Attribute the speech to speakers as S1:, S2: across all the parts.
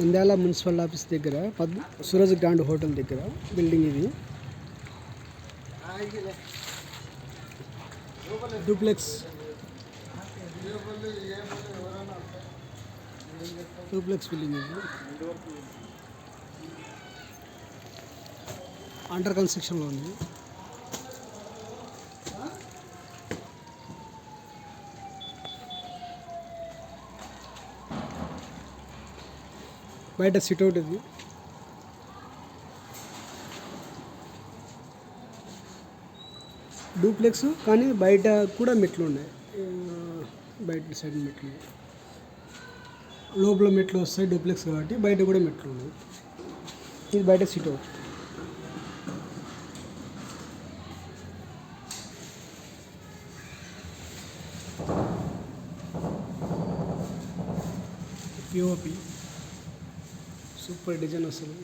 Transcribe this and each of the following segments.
S1: Nandyal municipal office దగ్గర Suraj grand hotel దగ్గర building ఇది. డూప్లెక్స్ బిల్డింగ్ ఇది. అండర్ కన్స్ట్రక్షన్లో ఉంది. బయట సిట్అవుట్ ఇది. డూప్లెక్స్ కానీ బయట కూడా మెట్లు ఉన్నాయి. బయట సైడ్ మెట్లు, లోపల మెట్లు వస్తాయి డూప్లెక్స్ కాబట్టి, బయట కూడా మెట్లు ఉన్నాయి. ఇది బయట సిట్అవుట్. పిఓపి సూపర్ డిజైన్ అసలు.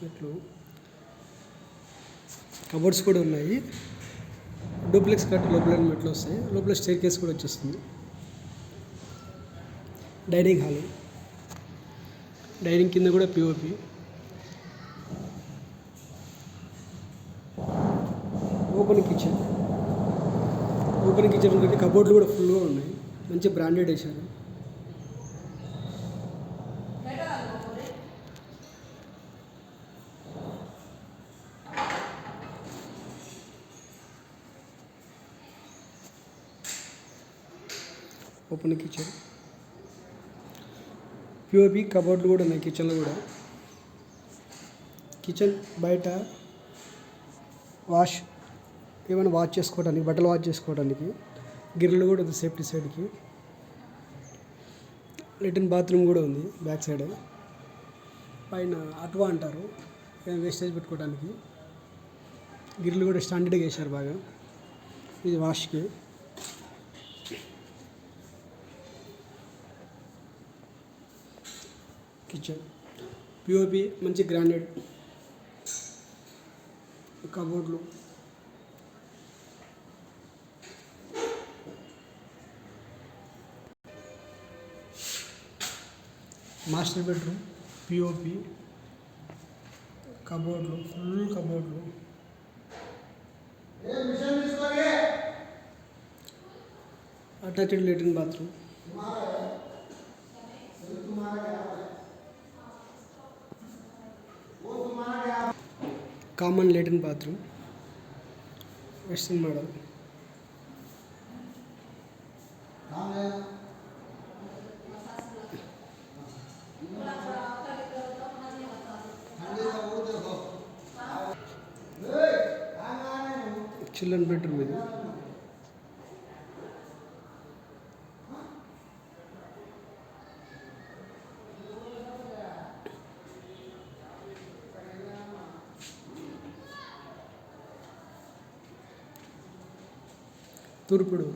S1: మెట్లు, కబోర్డ్స్ కూడా ఉన్నాయి. డూప్లెక్స్ కట్టి లోపల మెట్లు వస్తాయి. లోపల స్టైర్ కేస్ కూడా వచ్చేస్తుంది. డైనింగ్ హాల్, డైనింగ్ కింద కూడా పిఓపి. ఓపెన్ కిచెన్ కంటే కబోర్డ్లు కూడా ఫుల్గా ఉన్నాయి. మంచి బ్రాండెడ్ వేశారు. ఓపెన్ కిచెన్, పిఓపి, కబోర్డ్లు కూడా ఉన్నాయి కిచెన్లో కూడా. కిచెన్ బయట ఏమైనా వాష్ చేసుకోవడానికి, బట్టలు వాష్ చేసుకోవడానికి గిర్రెలు కూడా ఉంది సేఫ్టీ సైడ్కి. లెట్రిన్ బాత్రూమ్ కూడా ఉంది బ్యాక్ సైడ్. పైన అట్వా అంటారు వేస్టేజ్ పెట్టుకోవడానికి. గిర్రెలు కూడా స్టాండర్డ్గా వేశారు బాగా. ఇది వాష్కి. కిచెన్ పిఓపి మంచి గ్రాండెడ్. కబోర్డ్లు, మాస్టర్ బెడ్రూమ్, పిఓపి, కబోర్డ్లు, ఫుల్ కబోర్డ్లు. Attached latrine bathroom, common latrine bathroom, western model. Children bedroom ఇది. తూర్పు డోర్.